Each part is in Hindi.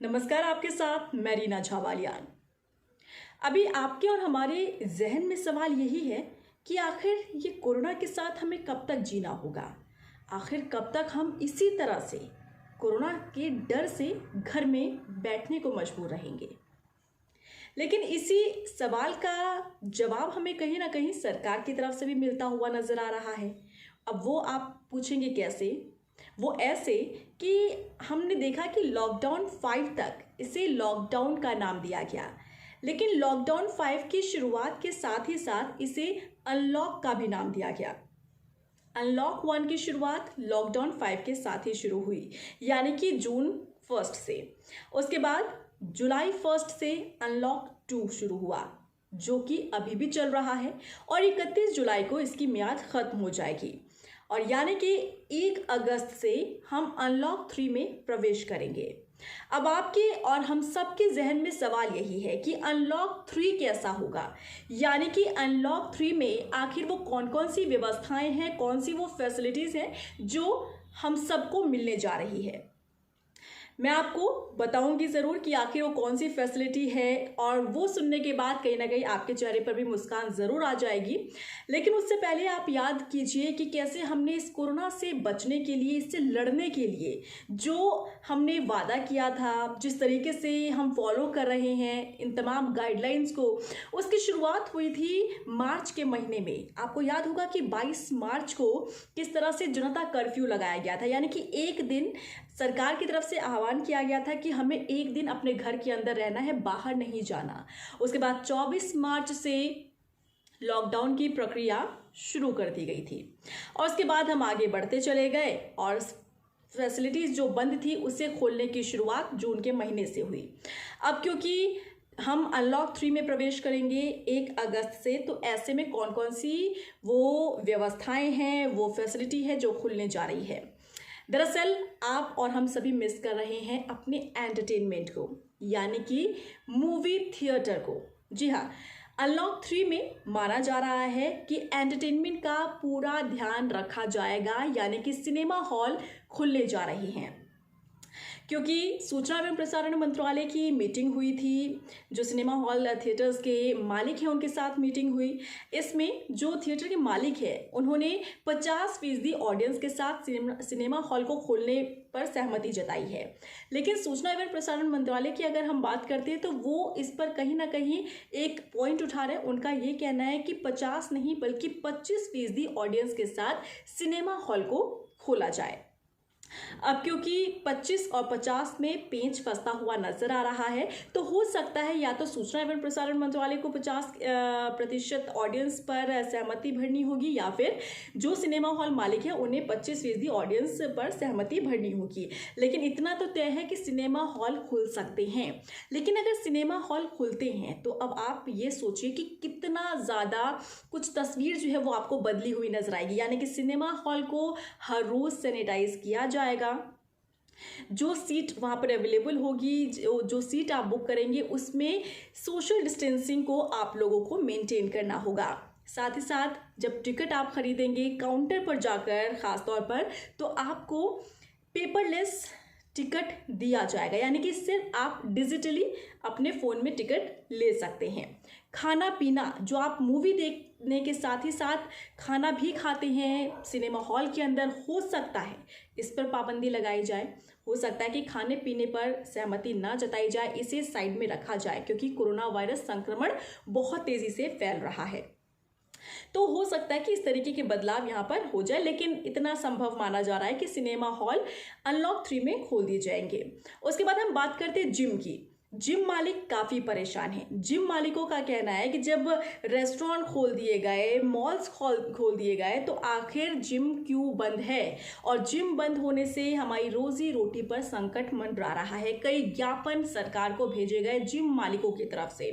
नमस्कार, आपके साथ मैं रीना झावालियान। अभी आपके और हमारे जहन में सवाल यही है कि आखिर ये कोरोना के साथ हमें कब तक जीना होगा। आखिर कब तक हम इसी तरह से कोरोना के डर से घर में बैठने को मजबूर रहेंगे। लेकिन इसी सवाल का जवाब हमें कहीं ना कहीं सरकार की तरफ से भी मिलता हुआ नज़र आ रहा है। अब वो आप पूछेंगे कैसे। वो ऐसे कि हमने देखा कि लॉकडाउन 5 तक इसे लॉकडाउन का नाम दिया गया, लेकिन लॉकडाउन 5 की शुरुआत के साथ ही साथ इसे अनलॉक का भी नाम दिया गया। अनलॉक 1 की शुरुआत लॉकडाउन 5 के साथ ही शुरू हुई, यानी कि जून 1 से। उसके बाद जुलाई 1 से अनलॉक 2 शुरू हुआ, जो कि अभी भी चल रहा है और 31 जुलाई को इसकी मियाद खत्म हो जाएगी। और यानी कि 1 अगस्त से हम अनलॉक 3 में प्रवेश करेंगे। अब आपके और हम सबके जहन में सवाल यही है कि अनलॉक 3 कैसा होगा, यानी कि अनलॉक 3 में आखिर वो कौन कौन सी व्यवस्थाएं हैं, कौन सी वो फैसिलिटीज़ हैं जो हम सबको मिलने जा रही है। मैं आपको बताऊंगी ज़रूर कि आखिर वो कौन सी फैसिलिटी है, और वो सुनने के बाद कहीं ना कहीं आपके चेहरे पर भी मुस्कान ज़रूर आ जाएगी। लेकिन उससे पहले आप याद कीजिए कि कैसे हमने इस कोरोना से बचने के लिए, इससे लड़ने के लिए जो हमने वादा किया था, जिस तरीके से हम फॉलो कर रहे हैं इन तमाम गाइडलाइंस को, उसकी शुरुआत हुई थी मार्च के महीने में। आपको याद होगा कि 22 मार्च को किस तरह से जनता कर्फ्यू लगाया गया था, यानी कि एक दिन सरकार की तरफ से आह्वान किया गया था कि हमें एक दिन अपने घर के अंदर रहना है, बाहर नहीं जाना। उसके बाद 24 मार्च से लॉकडाउन की प्रक्रिया शुरू कर दी गई थी और उसके बाद हम आगे बढ़ते चले गए और फैसिलिटीज़ जो बंद थी उसे खोलने की शुरुआत जून के महीने से हुई। अब क्योंकि हम अनलॉक 3 में प्रवेश करेंगे 1 अगस्त से, तो ऐसे में कौन कौन सी वो व्यवस्थाएं हैं, वो फैसिलिटी है जो खुलने जा रही है। दरअसल आप और हम सभी मिस कर रहे हैं अपने एंटरटेनमेंट को, यानी कि मूवी थिएटर को। जी हाँ, अनलॉक 3 में माना जा रहा है कि एंटरटेनमेंट का पूरा ध्यान रखा जाएगा, यानी कि सिनेमा हॉल खुलने जा रहे हैं। क्योंकि सूचना एवं प्रसारण मंत्रालय की मीटिंग हुई थी, जो सिनेमा हॉल थिएटर्स के मालिक हैं उनके साथ मीटिंग हुई। इसमें जो थिएटर के मालिक हैं उन्होंने 50% ऑडियंस के साथ सिनेमा हॉल को खोलने पर सहमति जताई है। लेकिन सूचना एवं प्रसारण मंत्रालय की अगर हम बात करते हैं तो वो इस पर कहीं ना कहीं एक पॉइंट उठा रहे हैं। उनका ये कहना है कि 50 नहीं बल्कि 25% ऑडियंस के साथ सिनेमा हॉल को खोला जाए। अब क्योंकि 25 और 50 में पेंच फंसता हुआ नजर आ रहा है, तो हो सकता है या तो सूचना एवं प्रसारण मंत्रालय को 50% ऑडियंस पर सहमति भरनी होगी, या फिर जो सिनेमा हॉल मालिक है उन्हें 25% ऑडियंस पर सहमति भरनी होगी। लेकिन इतना तो तय है कि सिनेमा हॉल खुल सकते हैं। लेकिन अगर सिनेमा हॉल खुलते हैं तो अब आप ये सोचिए कि कितना ज़्यादा कुछ तस्वीर जो है वो आपको बदली हुई नजर आएगी। यानी कि सिनेमा हॉल को हर रोज़ सैनिटाइज किया जाएगा, जो सीट वहाँ पर अवेलेबल होगी, जो सीट आप बुक करेंगे उसमें सोशल डिस्टेंसिंग को आप लोगों को मेंटेन करना होगा। साथ ही साथ जब टिकट आप खरीदेंगे काउंटर पर जाकर ख़ास तौर पर, तो आपको पेपरलेस टिकट दिया जाएगा, यानी कि सिर्फ आप डिजिटली अपने फ़ोन में टिकट ले सकते हैं। खाना पीना, जो आप मूवी देखने के साथ ही साथ खाना भी खाते हैं सिनेमा हॉल के अंदर, हो सकता है इस पर पाबंदी लगाई जाए। हो सकता है कि खाने पीने पर सहमति ना जताई जाए, इसे साइड में रखा जाए, क्योंकि कोरोना वायरस संक्रमण बहुत तेज़ी से फैल रहा है। तो हो सकता है कि इस तरीके के बदलाव यहाँ पर हो जाए, लेकिन इतना संभव माना जा रहा है कि सिनेमा हॉल अनलॉक 3 में खोल दिए जाएंगे। उसके बाद हम बात करते हैं जिम की। जिम मालिक काफ़ी परेशान हैं। जिम मालिकों का कहना है कि जब रेस्टोरेंट खोल दिए गए, मॉल्स खोल दिए गए, तो आखिर जिम क्यों बंद है, और जिम बंद होने से हमारी रोजी रोटी पर संकट मंडरा रहा है। कई ज्ञापन सरकार को भेजे गए जिम मालिकों की तरफ से।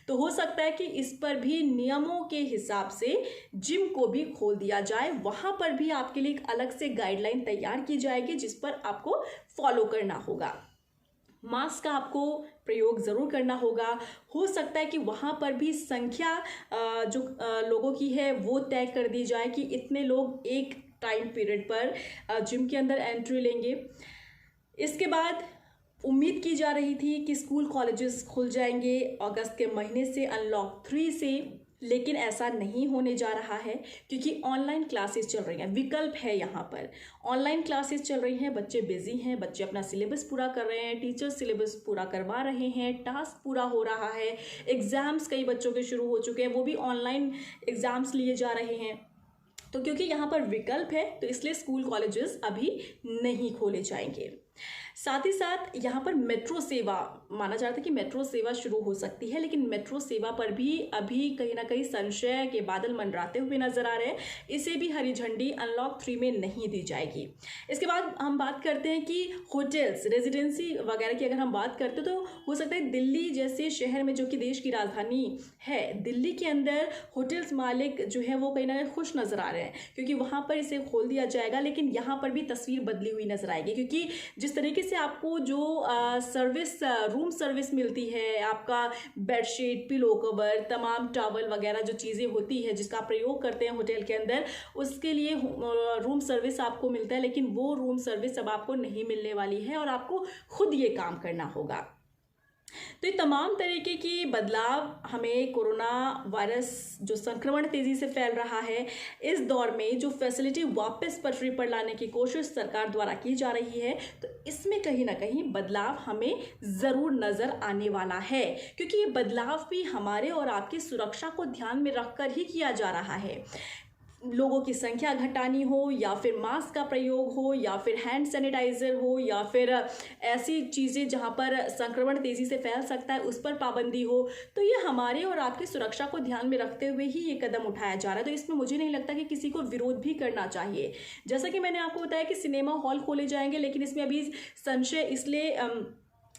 तो हो सकता है कि इस पर भी नियमों के हिसाब से जिम को भी खोल दिया जाए। वहाँ पर भी आपके लिए एक अलग से गाइडलाइन तैयार की जाएगी जिस पर आपको फॉलो करना होगा। मास्क का आपको प्रयोग ज़रूर करना होगा। हो सकता है कि वहाँ पर भी संख्या जो लोगों की है वो तय कर दी जाए कि इतने लोग एक टाइम पीरियड पर जिम के अंदर एंट्री लेंगे। इसके बाद उम्मीद की जा रही थी कि स्कूल कॉलेजेस खुल जाएंगे अगस्त के महीने से, अनलॉक 3 से, लेकिन ऐसा नहीं होने जा रहा है क्योंकि ऑनलाइन क्लासेस चल रही हैं। विकल्प है यहाँ पर, ऑनलाइन क्लासेस चल रही हैं, बच्चे बिजी हैं, बच्चे अपना सिलेबस पूरा कर रहे हैं, टीचर्स सिलेबस पूरा करवा रहे हैं, टास्क पूरा हो रहा है, एग्ज़ाम्स कई बच्चों के शुरू हो चुके हैं, वो भी ऑनलाइन एग्ज़ाम्स लिए जा रहे हैं। तो क्योंकि यहाँ पर विकल्प है तो इसलिए स्कूल कॉलेजेस अभी नहीं खोले जाएंगे। साथ ही साथ यहाँ पर मेट्रो सेवा माना जा रहा था कि मेट्रो सेवा शुरू हो सकती है, लेकिन मेट्रो सेवा पर भी अभी कहीं ना कहीं संशय के बादल मंडराते हुए नजर आ रहे हैं। इसे भी हरी झंडी अनलॉक 3 में नहीं दी जाएगी। इसके बाद हम बात करते हैं कि होटल्स, रेजिडेंसी वगैरह की अगर हम बात करते तो हो सकता है दिल्ली जैसे शहर में, जो कि देश की राजधानी है, दिल्ली के अंदर होटल्स मालिक जो है वो कहीं ना कहीं खुश नजर आ रहे हैं क्योंकि वहाँ पर इसे खोल दिया जाएगा। लेकिन यहाँ पर भी तस्वीर बदली हुई नजर आएगी क्योंकि जिस तरीके से आपको जो सर्विस, रूम सर्विस मिलती है, आपका बेडशीट, पिलो कवर, तमाम टॉवल वगैरह जो चीज़ें होती है जिसका प्रयोग करते हैं होटल के अंदर, उसके लिए रूम सर्विस आपको मिलता है, लेकिन वो रूम सर्विस अब आपको नहीं मिलने वाली है और आपको खुद ये काम करना होगा। तो ये तमाम तरीके की बदलाव हमें कोरोना वायरस जो संक्रमण तेजी से फैल रहा है, इस दौर में जो फैसिलिटी वापस पटरी पर लाने की कोशिश सरकार द्वारा की जा रही है, तो इसमें कहीं ना कहीं बदलाव हमें ज़रूर नज़र आने वाला है क्योंकि ये बदलाव भी हमारे और आपकी सुरक्षा को ध्यान में रखकर ही किया जा रहा है। लोगों की संख्या घटानी हो या फिर मास्क का प्रयोग हो या फिर हैंड सैनिटाइजर हो या फिर ऐसी चीज़ें जहां पर संक्रमण तेज़ी से फैल सकता है उस पर पाबंदी हो, तो ये हमारे और आपकी सुरक्षा को ध्यान में रखते हुए ही ये कदम उठाया जा रहा है। तो इसमें मुझे नहीं लगता कि किसी को विरोध भी करना चाहिए। जैसा कि मैंने आपको बताया कि सिनेमा हॉल खोले जाएंगे, लेकिन इसमें अभी संशय इसलिए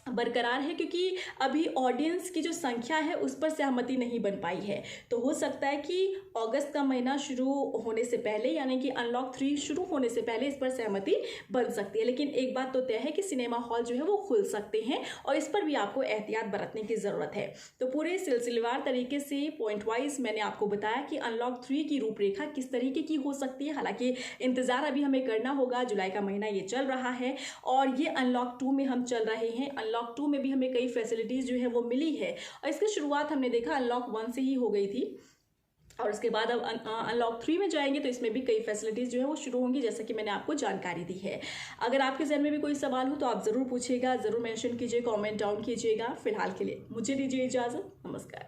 बरकरार है क्योंकि अभी ऑडियंस की जो संख्या है उस पर सहमति नहीं बन पाई है। तो हो सकता है कि अगस्त का महीना शुरू होने से पहले, यानी कि अनलॉक 3 शुरू होने से पहले इस पर सहमति बन सकती है। लेकिन एक बात तो तय है कि सिनेमा हॉल जो है वो खुल सकते हैं और इस पर भी आपको एहतियात बरतने की ज़रूरत है। तो पूरे सिलसिलेवार तरीके से पॉइंट वाइज मैंने आपको बताया कि अनलॉक 3 की रूपरेखा किस तरीके की हो सकती है। हालांकि इंतज़ार अभी हमें करना होगा, जुलाई का महीना ये चल रहा है और ये अनलॉक 2 में हम चल रहे हैं। अनलॉक 2 में भी हमें कई फैसिलिटीज़ जो है वो मिली है और इसकी शुरुआत हमने देखा अनलॉक 1 से ही हो गई थी और उसके बाद अब अनलॉक 3 में जाएंगे तो इसमें भी कई फैसिलिटीज़ जो है वो शुरू होंगी, जैसा कि मैंने आपको जानकारी दी है। अगर आपके जहन में भी कोई सवाल हो तो आप ज़रूर पूछिएगा, ज़रूर मेंशन कीजिए, कमेंट डाउन कीजिएगा। फिलहाल के लिए मुझे दीजिए इजाज़त। नमस्कार।